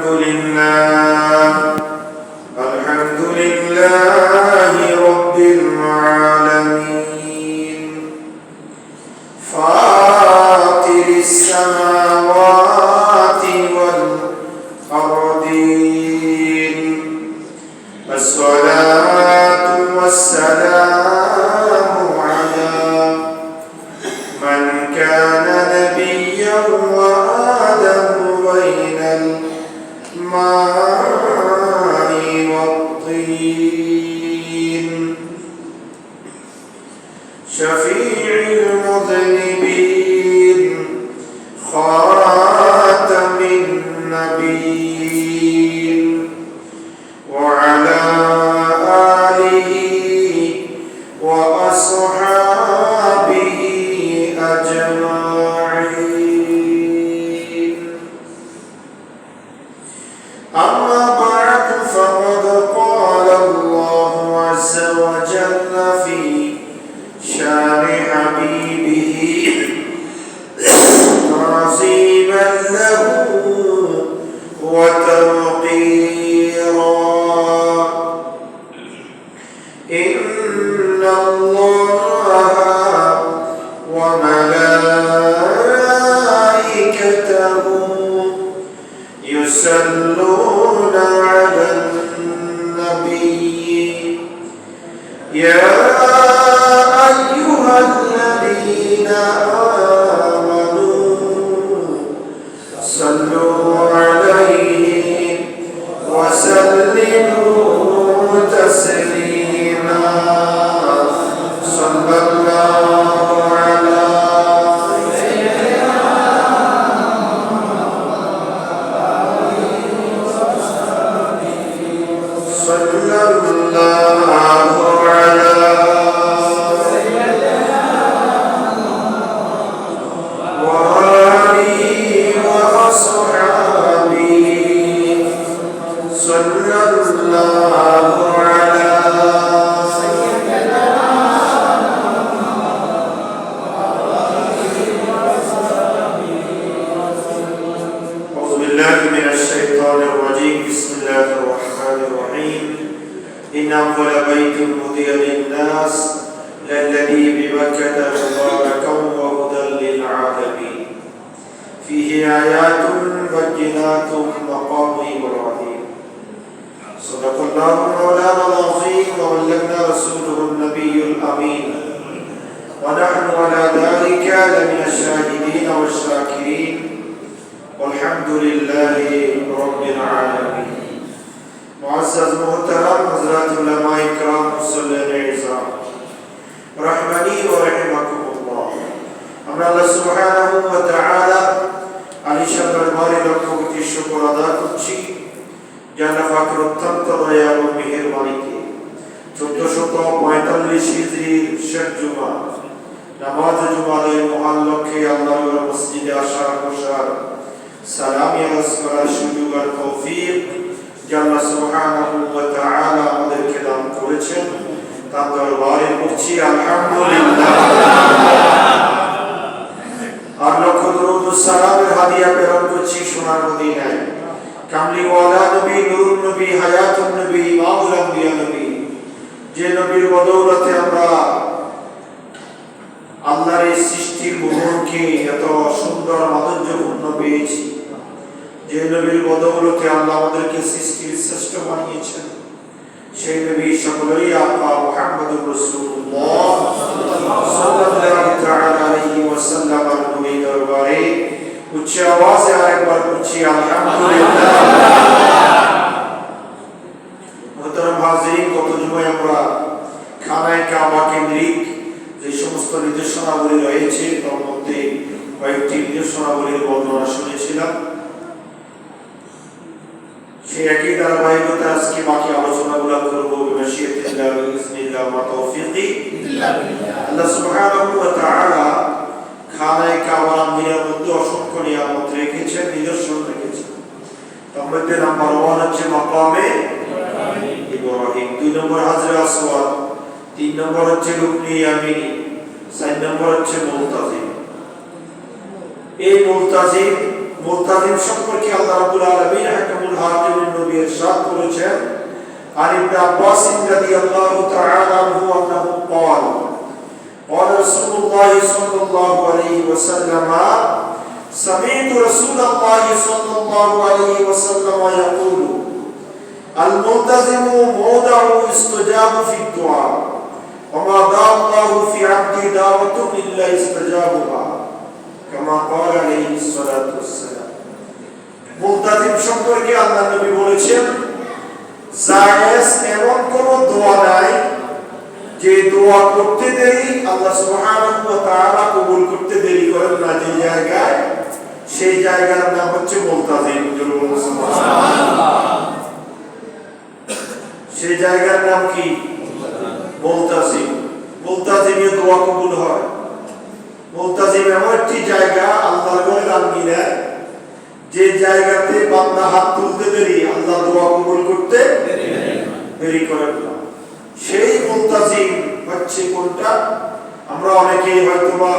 الحمد لله رب العالمين فاطر السماوات والأرضين الصلاة والسلام على من كان نبيا وآدم بين الماء والطين شفيع المذنبين خاتم النبيين وعلى آله وأصحابه أجمعين أما بعد فقد قال الله عز وجل في شان حبيبه تعظيما له وتوقيرا إن الله وملائكته يصلون على النبي يا أيها الذين آمنوا صلوا عليه وسلموا تسليما صلى الله على صلى الله على وآله وأصحابه صلى الله على أعوذ بالله من الشيطان الرجيم بسم الله الرحمن الرحيم إن أول بيت هدي للناس للذي بمكة مباركا وهدى للعالمين فيه آيات بينات مقام إبراهيم صدق الله مولانا العظيم وبلغنا رسوله النبي الأمين ونحن على ذلك لمن الشاهدين والشاكرين والحمد لله رب العالمين معزز محترم حضرات علماء کرام মুসল্লিন ইজরাম রহমানি ওয়া রাহিমাকুমুল্লাহ আমরা আল্লাহ সুবহানাহু ওয়া তাআলা আলিশান দরবারে লক্ষ কোটি শুকর আদায় করছি জানা পাকের অত্যন্ত দয়া এবং মেহেরবানিতে 1445 হিজরির শেষ জুমা নামাজ জুমার মহান লক্ষ্যে আল্লাহর মসজিদে আসা বসার সালাম ইয়াস করার সুযোগ আর তৌফিক আল্লাহ সুবহানাহু ওয়া তাআলা আমাদেরকে দান করেছেন তার দরবারে পড়ছি আলহামদুলিল্লাহ আর লক্ষ দরুদ ও সালামের হাদিয়া প্রেরণ করছি সোনার মদিনায় কামলি ওয়ালা নবী নূরুন নবী হায়াতুন নবী ইমামুল আম্বিয়া নবী যে নবীর বদৌলতে আমরা আল্লাহর এই সৃষ্টির মোহনকে এত সুন্দর মাধুর্যপূর্ণ পেয়েছি যে নবীর বদৌলতে আল্লাহ আমাদেরকে সৃষ্টির শ্রেষ্ঠ বানিয়েছেন সেই নবী সকলেরই আপা মুহাম্মদুর রাসূলুল্লাহ সাল্লাল্লাহু তাআলা আলাইহি ওয়াসাল্লাম এর নবী দরবারে উচ্চ আওয়াজে আরেকবার বলছি আলহামদুলিল্লাহ। মুহতারাম হাজিরিন, গত জুমায় আমরা খানায়ে কাবা কেন্দ্রিক যে সমস্ত নির্দেশনাবলী রয়েছে তার মধ্যে কয়েকটি নির্দেশনাবলীর বর্ণনা শুনেছিলাম। সেই একই ধারাবাহিকতা আজকে বাকি আলোচনাগুলো করবো বিমাশিয়াতিল্লাহ ওয়া ইজনিল্লাহ ওয়া তাওফীকি ইল্লা বিল্লাহ। আল্লাহ সুবহানাহু ওয়া তাআলা খানায়ে কাবার মিনার মধ্যে অসংখ্য নিয়ামত রেখেছেন, নিদর্শন রেখেছেন। তার মধ্যে নাম্বার 1 হচ্ছে মাকামে ইব্রাহিম, 2 নম্বর হাজরে আসওয়াদ, 3 নম্বর হচ্ছে রুকনে ইয়ামিনী, 4 নম্বর হচ্ছে মুলতাজিম। এই মুলতাজিম সম্পর্কে আল্লাহ রাব্বুল আলামিন হাকামুল হাকিমের নবী ইরশাদ করেছেন আন ইবনে আব্বাস রাদিয়াল্লাহু তাআলা আনহু আন্নাহু قال قال رسول الله صلى الله عليه وسلم سمعت رسول الله صلى الله عليه وسلم يقول الملتزم موضع استجاب في الدعاء وما دعا الله في عبد دعوة إلا استجابها كما قال عليه الصلاة والسلام মুলতাজিম সম্পর্কে আল্লাহর নবী বলেছেন জায়েজ এমন কোন দোয়া নাই যে দোয়া করতে দেরি আল্লাহ সুবহানাহু ওয়া তাআলা কবুল করতে দেরি করেন না যে জায়গায় সেই জায়গার নাম হচ্ছে মুলতাজিম। সুবহানাল্লাহ। সেই জায়গার নাম কি? মুলতাজিম। মুলতাজিমে দোয়া কবুল হয়। মুলতাজিম এমন একটি জায়গা আল্লাহর ঘরের আঙ্গিনায় যে জায়গাতে বান্দা হাত তুলতে দেরি আল্লাহ দোয়া কবুল করতে দেরি করেন না। সেই মুলতাজিম হচ্ছে কোনটা? আমরা অনেকেই হয়তোবা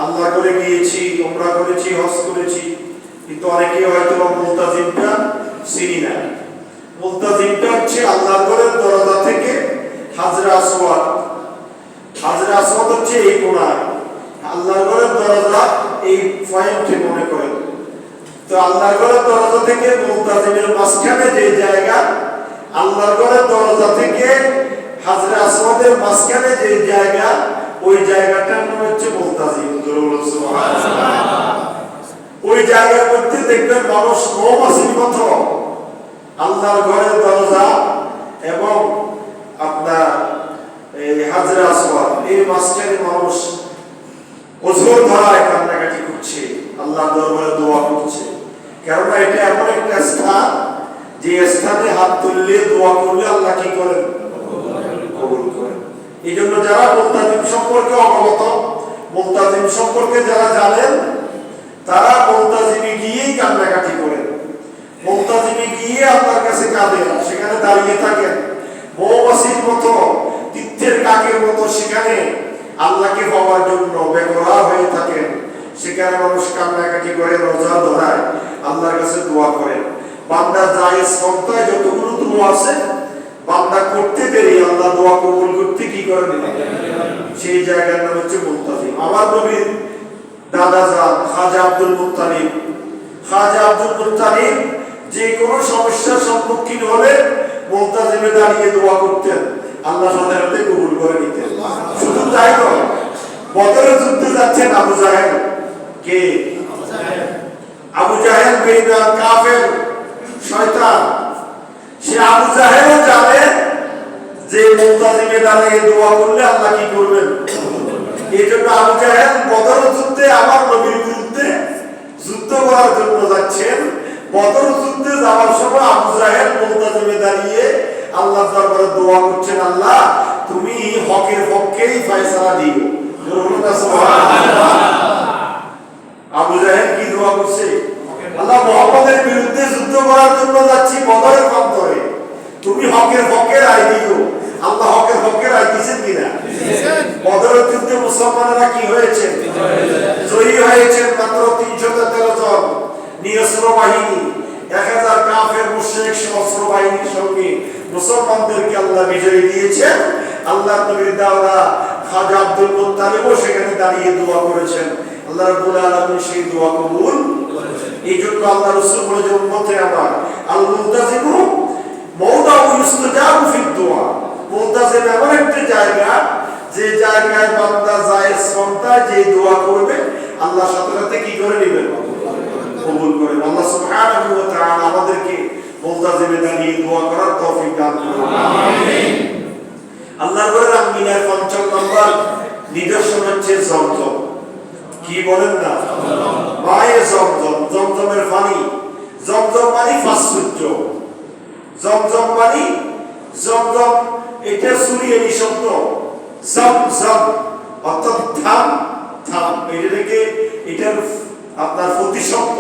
আল্লাহ করে গিয়েছি, উমরা করেছি, হজ করেছি, কিন্তু অনেকেই হয়তোবা মুলতাজিমটা চিনি না। মুলতাজিমটা হচ্ছে আল্লাহর ঘরের দরজা থেকে হাজরা আসওয়াদ। হাজরা আসওয়াদ হচ্ছে এই কোণায়, আল্লাহর ঘরের দরজা এই পয়েন্টে মনে করেন। তো আল্লাহর ঘরের দরজা থেকে মুলতাজিমের মাঝখানে যে জায়গা, আল্লাহর ঘরের দরজা থেকে হাজরা আসওয়াদের মাঝখানে যে জায়গা, ওই জায়গাটার নাম হচ্ছে মুলতাজিম। সুবহানাল্লাহ। ওই জায়গার মধ্যে দেখবেন মানুষ মৌমাছির মতো আল্লাহর ঘরের দরজা এবং আপনার এই হাজরা আসওয়াদ এই মাঝখানে মানুষ ওজোর ধরায় কান্নাকাটি করছে, আল্লাহর দরবারে দোয়া করছে। কেননা এটা এমন একটা স্থান যে স্থানে হাত তুললে দোয়া করলে আল্লাহ কি করেন? কবুল করেন। এই জন্য যারা মুলতাজিম সম্পর্কে অবগত, মুলতাজিম সম্পর্কে যারা জানেন, তারা মুলতাজিমে গিয়েই কান্নাকাটি করেন, মুলতাজিমে গিয়ে আল্লাহর কাছে কাঁদেন, সেখানে দাঁড়িয়ে থাকেন মৌমাছির মতো, তীর্থের কাকের মতো সেখানে আল্লাহকে পাওয়ার জন্য বেকরার হয়ে থাকেন। সেখানে মানুষ কান্নাকাটি করে, রোজা ধরায়, আল্লাহর কাছে দোয়া করেন। বান্দা জায়েজ সন্তায় যতগুলো দোয়া আছে বান্দা করতে দেরি আল্লাহ দোয়া কবুল করতে কি করে দিলেন? সেই জায়গার নাম হচ্ছে মুলতাজিম। আমার নবীর দাদা জান খাজা আব্দুল মুত্তালিব, খাজা আব্দুল মুত্তালিব যে কোনো সমস্যার সম্মুখীন হলে মুলতাজিমে দাঁড়িয়ে দোয়া করতেন, আল্লাহ সাথে সাথে কবুল করে নিতেন। শুধু তাই নয়, বদরের যুদ্ধে যাচ্ছেন আবু জাহেল। কে? আবু জাহেল বেঈমান কাফের শয়তান। সে আবু জাহেলও জানে যে মুলতাজিমে দাঁড়িয়ে দোয়া করলে আল্লাহ কি করবেন। এই জন্য আবু জাহেল বদরের যুদ্ধে আমার নবীর বিরুদ্ধে যুদ্ধ করার জন্য যাচ্ছেন। বদর যুদ্ধে যাওয়ার সময় আবু জাহেল মুলতাজিমে দাঁড়িয়ে আল্লাহর দরবারে দোয়া করছেন, আল্লাহ তুমি হকের পক্ষেই ফয়সালা দিও। সুবহানাল্লাহ। আবু জাহেল কি দোয়া করছে? আল্লাহ মুহাম্মদের বিরুদ্ধে যুদ্ধ করার জন্য যাচ্ছি বদরের প্রান্তরে, তুমি হকের পক্ষে রায় দিও। আল্লাহ হকের পক্ষে রায় দিয়েছেন কিনা? বদরের যুদ্ধে মুসলমানেরা কি হয়েছে? জয়ী হয়েছেন। মাত্র 313 জন নিরস্ত্র বাহিনী, 1000 কাফের মুশরিক সশস্ত্র বাহিনীর সঙ্গে মুসলমানদেরকে আল্লাহ বিজয় দিয়েছেন। আল্লাহর নবীর দাওরা খাজা আব্দুল মুত্তালিবও সেখানে দাঁড়িয়ে দোয়া করেছেন। আল্লাহ রাব্বুল আলামিন সেই দোয়া কবুল করেছেন। এই জন্য আল্লাহ রাসূল বলেছেন, উম্মতে আমার, আল মুলতাজিমু মাওদাউ ইস্তিজাবু ফিদ দুআ। মুলতাজিম এমন একটা জায়গা যে জায়গায় বান্দা জায়েজ সন্তায় যে দোয়া করবে আল্লাহ সাথে সাথে কি করে নেবেন? কবুল করেন। আল্লাহ সুবহানাহু ওয়া তাআলা আমাদেরকে মুলতাজিমে দাঁড়িয়ে দোয়া করার তৌফিক দান করুন। আমিন। আল্লাহর ঘরের আঙ্গিনার ৫ম নম্বর নিদর্শন হচ্ছে জমজম। কি বলেন না? মায়ে জমজম, জমজমের পানি। জমজম মানে ফাসসূর্য, জমজম মানে জমজম, এটা সুরিয়ানি শব্দ। জমজম অর্থাৎ থাম থাম, এটা থেকে এটার আপনার প্রতিশব্দ,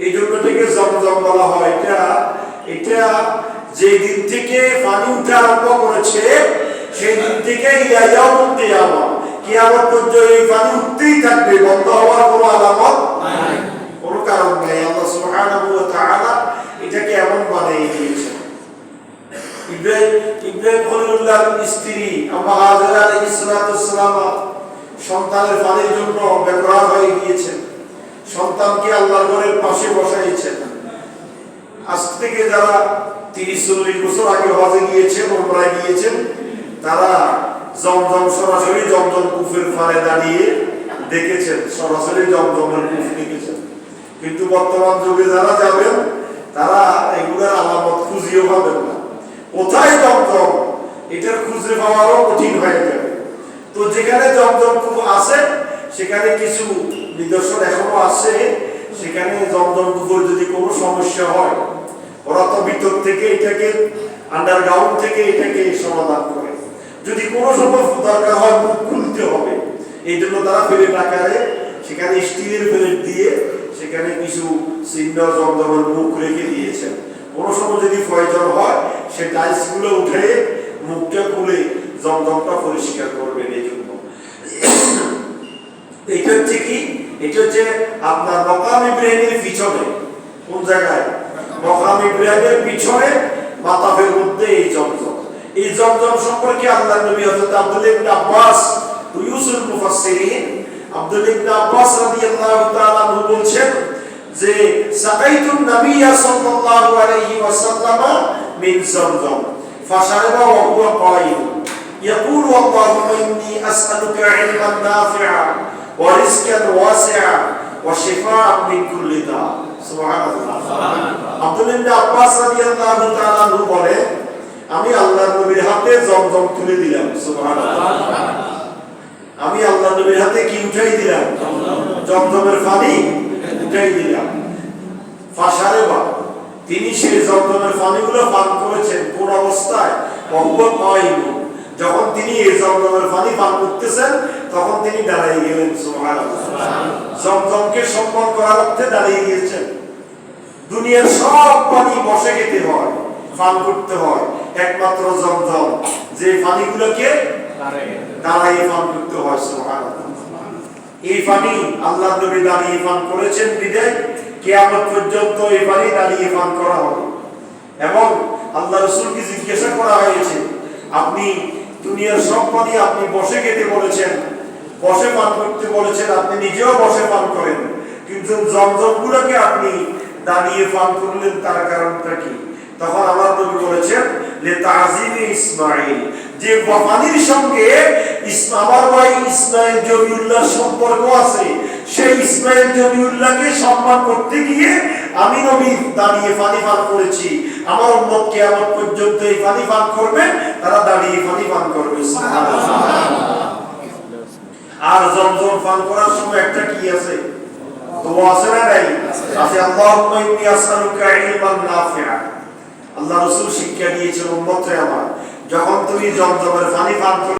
এই জন্য থেকে জমজম বলা হয়। এটা যে দিন থেকে পানি উঠা আরম্ভ করেছে সেই দিন থেকে ইলা ইয়াউমুল কিয়ামা, কিয়ামত পর্যন্ত এই পানি উঠতেই থাকবে, বন্ধ হওয়ার কোনো আলামত নাই, কোনো কারণ নাই। আল্লাহ সুবহানাহু ওয়া তাআলা এটাকে এমন সন্তানের জন্য বেকরার হয়ে গিয়েছেন, সন্তানকে আল্লাহর ঘরের পাশে বসাইছেন। আজ থেকে যারা 30-40 বছর আগে হজে গিয়েছেন, উমরায় গিয়েছেন, তারা জমজম সরাসরি জমজম কূপের পাড়ে দাঁড়িয়ে দেখেছেন, সরাসরি জমজমের কূপ দেখেছেন। কিন্তু বর্তমান যুগে যারা যাবেন তারা এগুলোর আলামত খুঁজিও পাবেন না। কোথায় জমজম এটার খুঁজে পাওয়ারও কঠিন হয়ে যাবে। তো যেখানে জমজম কূপ আছে সেখানে কিছু নিদর্শন এখনো আছে। সেখানে জমজম কূপের যদি কোনো সমস্যা হয়, ওরা তো ভিতর থেকে এটাকে আন্ডারগ্রাউন্ড থেকে এটাকে সমাধান করে। যদি কোনো সময় দরকার হয় মুখ খুলতে হবে, এই জন্য তারা প্লেট আকারে সেখানে স্টিলের প্লেট দিয়ে সেখানে কিছু চিহ্ন জমজমের মুখ রেখে দিয়েছেন। কোনো সময় যদি প্রয়োজন হয় সে টাইলস গুলো উঠে মুখটা খুলে জমজমটা পরিষ্কার করবেন। এই জন্য এটা হচ্ছে কি, এটা হচ্ছে আপনার মাকাম ইব্রাহিমের পিছনে। কোন জায়গায়? মাকাম ইব্রাহিমের পিছনে মাতাফের মধ্যে এই জমজম। এই জমজম সম্পর্কে আল্লাহর নবী হযরত আব্দুল্লাহ ইবনে আব্বাস রুয়ুসুল মুফাসসিরিন আব্দুল্লাহ ইবনে আব্বাস রাদিয়াল্লাহু তাআলা আনহু বলছেন যে সাকাইতুন নাবিয়্যা সাল্লাল্লাহু আলাইহি ওয়াসাল্লাম মিন জমজম ফাশারাবা ওয়া হুয়া কায়িম ইয়াকুলু আল্লাহুম্মা ইন্নী আসআলুকা ইলমান নাফিআ ওয়া রিজকান ওয়াসিআ ওয়া শিফাআন মিন কুল্লি দা। সুবহানাল্লাহ। আব্দুল্লাহ ইবনে আব্বাস রাদিয়াল্লাহু তাআলা আনহু বলেন, আমি আল্লাহর নবীর হাতে জমজম তুলে দিলাম। সুবহানাল্লাহ। আমি আল্লাহর নবীর হাতে কি উঠাই দিলাম? জমজমের পানি উঠাই দিলাম। ফাশারেবা, তিনি সেই জমজমের পানিগুলো পান করেছেন। কোন অবস্থায়? ওয়া কায়িম, যখন তিনি এই জমজমের পানি পান করতেছেন তখন তিনি দাঁড়িয়ে গেলেন। সুবহানাল্লাহ। জমজমকে সম্মান করার অর্থে দাঁড়িয়ে গিয়েছেন। দুনিয়ার সব পানি বসে খেতে হয়, পান করতে হয়, একমাত্র জমজম যে পানিগুলোকে দাঁড়িয়ে পান করতে হয়। সুবহানাল্লাহ। এই পানি আল্লাহর নবী দাঁড়িয়ে পান করেছেন বিদায় কিয়ামত পর্যন্ত এই পানি দাঁড়িয়ে পান করা হবে। এবং আল্লাহ রাসূলকে জিজ্ঞাসা করা হয়েছে, আপনি দুনিয়ার সব পানি আপনি বসে খেতে বলেছেন, বসে পান করতে বলেছেন, আপনি নিজেও বসে পান করেন, কিন্তু জমজমগুলোকে আপনি দাঁড়িয়ে পান করলেন, তার কারণটা কি? তখন আল্লাহ নবী বলেছেন লে তাজিমি ইসমাঈল, যে পানির সঙ্গে আমার ভাই ইসমাঈল জবিউল্লাহ সম্পর্ক আছে, সেই ইসমাঈল জবিউল্লাহকে সম্মান করতে গিয়ে আমি নবী দাঁড়িয়ে পানি পান করেছি। আমার উম্মত কিয়ামত পর্যন্ত এই পানি পান করবে, তারা দাঁড়িয়ে পানি পান করবে। সুবহানাল্লাহ। আর জমজম পান করার সময় একটা কি আছে? দোয়া আছে না নাই? আছে। আল্লাহুম্মা ইন্নী আসআলুকা ইলমান নাফিআ। আল্লাহ রাসূল শিক্ষা দিয়েছেন উম্মতরে আমার, যখন তুমি জমজমের পানি পান